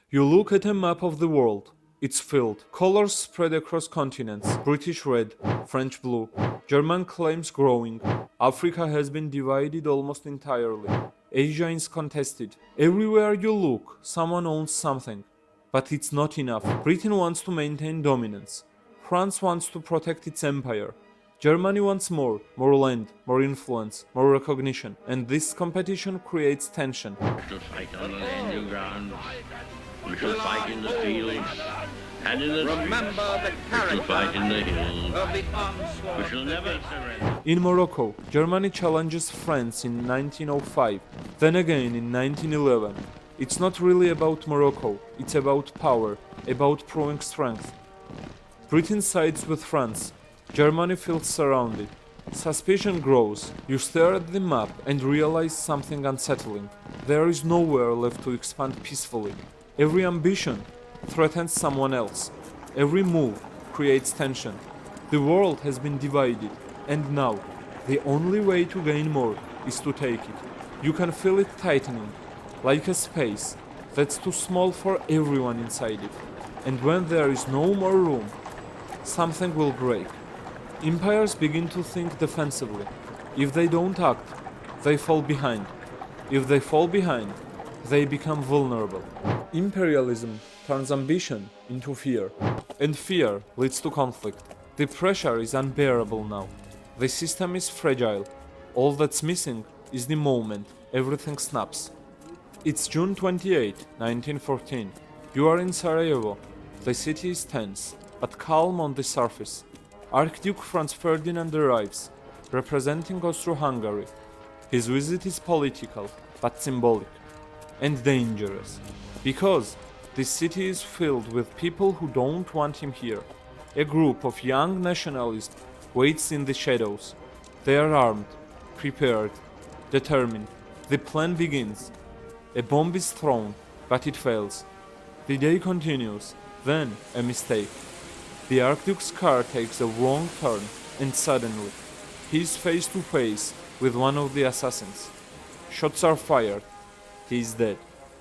You look at a map of the world. It's filled. Colors spread across continents. British red, French blue, German claims growing. Africa has been divided almost entirely. Asia is contested. Everywhere you look, someone owns something. But it's not enough. Britain wants to maintain dominance. France wants to protect its empire. Germany wants more land, more influence, more recognition, and this competition creates tension. We shall fight on the landing ground. We shall fight in the fields and in the streets. Remember the We shall fight in the character hills. of the onslaught. We shall never surrender. In Morocco, Germany challenges France in 1905, then again in 1911. It's not really about Morocco, it's about power, about proving strength. Britain sides with France. Germany feels surrounded. Suspicion grows. You stare at the map and realize something unsettling. There is nowhere left to expand peacefully. Every ambition threatens someone else. Every move creates tension. The world has been divided, and now the only way to gain more is to take it. You can feel it tightening, like a space that's too small for everyone inside it. And when there is no more room, something will break. Empires begin to think defensively. If they don't act, they fall behind. If they fall behind, they become vulnerable. Imperialism turns ambition into fear, and fear leads to conflict. The pressure is unbearable now. The system is fragile. All that's missing is the moment everything snaps. It's June 28, 1914. You are in Sarajevo. The city is tense, but calm on the surface. Archduke Franz Ferdinand arrives, representing Austro-Hungary. His visit is political, but symbolic, and dangerous, because this city is filled with people who don't want him here. A group of young nationalists waits in the shadows. They are armed, prepared, determined. The plan begins. A bomb is thrown, but it fails. The day continues, then a mistake. The Archduke's car takes a wrong turn, and suddenly, he is face to face with one of the assassins. Shots are fired. He is dead.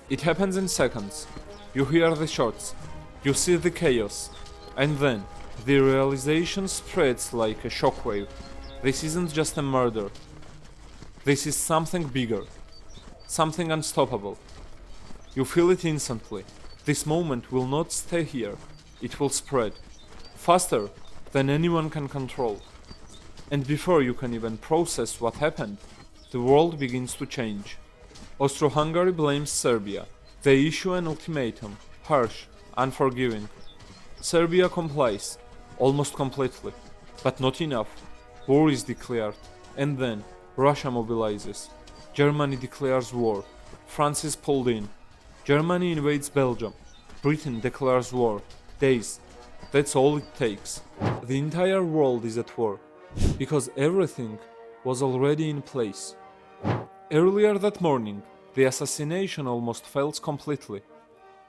It happens in seconds. You hear the shots. You see the chaos. And then, the realization spreads like a shockwave. This isn't just a murder. This is something bigger. Something unstoppable. You feel it instantly. This moment will not stay here. It will spread. Faster than anyone can control. And before you can even process what happened, the world begins to change. Austro-Hungary blames Serbia. They issue an ultimatum, harsh, unforgiving. Serbia complies, almost completely, but not enough. War is declared, and then Russia mobilizes. Germany declares war. France is pulled in. Germany invades Belgium. Britain declares war. Days. That's all it takes. The entire world is at war, because everything was already in place. Earlier that morning, the assassination almost fails completely.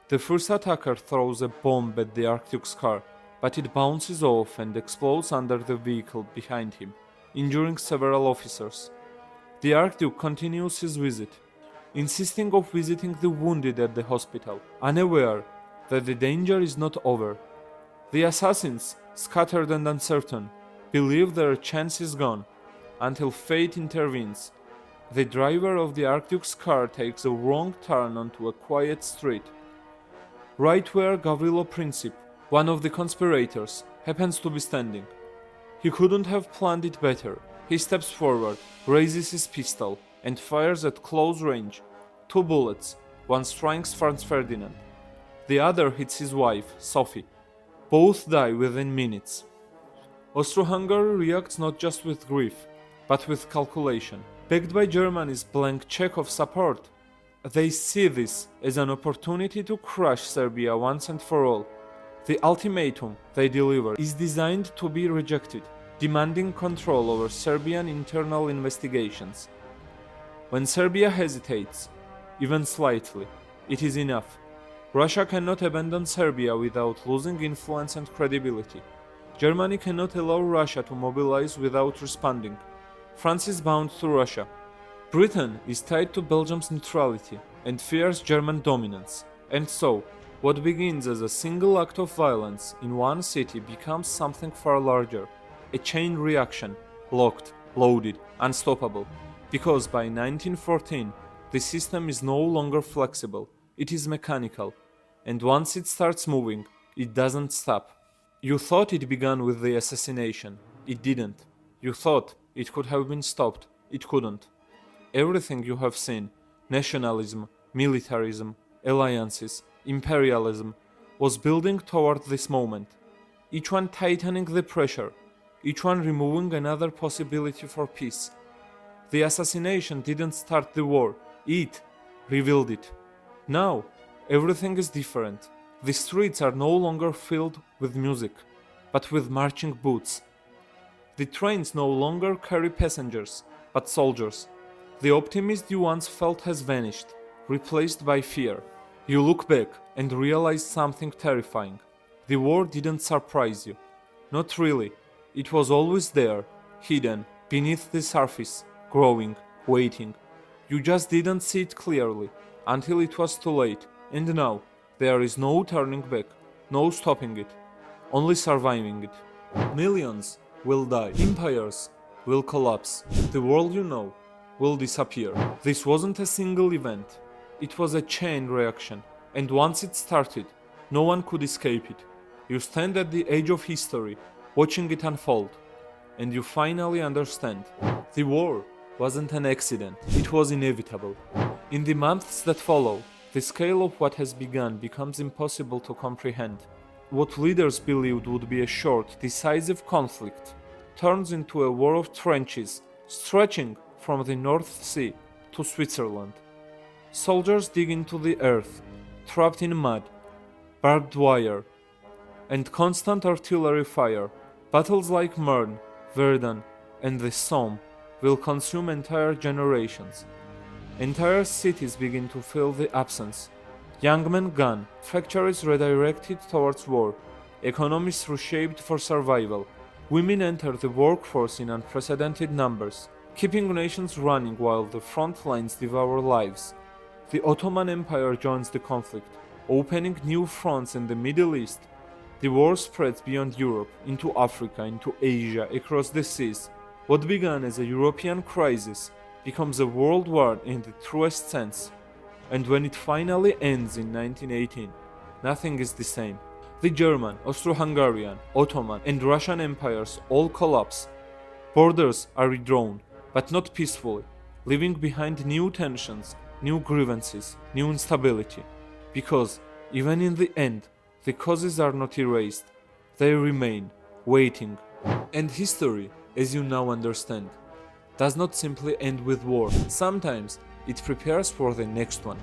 The first attacker throws a bomb at the Archduke's car, but it bounces off and explodes under the vehicle behind him, injuring several officers. The Archduke continues his visit, insisting of visiting the wounded at the hospital, unaware that the danger is not over. The assassins, scattered and uncertain, believe their chance is gone, until fate intervenes. The driver of the Archduke's car takes a wrong turn onto a quiet street, right where Gavrilo Princip, one of the conspirators, happens to be standing. He couldn't have planned it better. He steps forward, raises his pistol, and fires at close range. 2 bullets, one strikes Franz Ferdinand. The other hits his wife, Sophie. Both die within minutes. Austro-Hungary reacts not just with grief, but with calculation. Backed by Germany's blank check of support, they see this as an opportunity to crush Serbia once and for all. The ultimatum they deliver is designed to be rejected, demanding control over Serbian internal investigations. When Serbia hesitates, even slightly, it is enough. Russia cannot abandon Serbia without losing influence and credibility. Germany cannot allow Russia to mobilize without responding. France is bound to Russia. Britain is tied to Belgium's neutrality and fears German dominance. And so, What begins as a single act of violence in one city becomes something far larger, a chain reaction, locked, loaded, unstoppable. Because by 1914, the system is no longer flexible, it is mechanical, and once it starts moving, it doesn't stop. You thought it began with the assassination, it didn't. You thought it could have been stopped, it couldn't. Everything you have seen, nationalism, militarism, alliances, imperialism, was building toward this moment, each one tightening the pressure, each one removing another possibility for peace. The assassination didn't start the war, it revealed it. Now, everything is different. The streets are no longer filled with music, but with marching boots. The trains no longer carry passengers, but soldiers. The optimism you once felt has vanished, replaced by fear. You look back and realize something terrifying. The war didn't surprise you. Not really. It was always there, hidden, beneath the surface, growing, waiting. You just didn't see it clearly, until it was too late, and now, there is no turning back, no stopping it, only surviving it. Millions will die, empires will collapse, the world you know will disappear. This wasn't a single event, it was a chain reaction, and once it started, no one could escape it. You stand at the edge of history, watching it unfold, and you finally understand. The war wasn't an accident, it was inevitable. In the months that follow, the scale of what has begun becomes impossible to comprehend. What leaders believed would be a short, decisive conflict turns into a war of trenches, stretching from the North Sea to Switzerland. Soldiers dig into the earth, trapped in mud, barbed wire, and constant artillery fire. Battles like Marne, Verdun, and the Somme will consume entire generations. Entire cities begin to feel the absence. Young men gone, factories redirected towards war, economies reshaped for survival. Women enter the workforce in unprecedented numbers, keeping nations running while the front lines devour lives. The Ottoman Empire joins the conflict, opening new fronts in the Middle East. The war spreads beyond Europe, into Africa, into Asia, across the seas. What began as a European crisis becomes a world war in the truest sense. And when it finally ends in 1918, nothing is the same. The German, Austro-Hungarian, Ottoman, and Russian empires all collapse. Borders are redrawn, but not peacefully, leaving behind new tensions, new grievances, new instability. Because, even in the end, the causes are not erased, they remain, waiting. And history, as you now understand, does not simply end with war. Sometimes it prepares for the next one.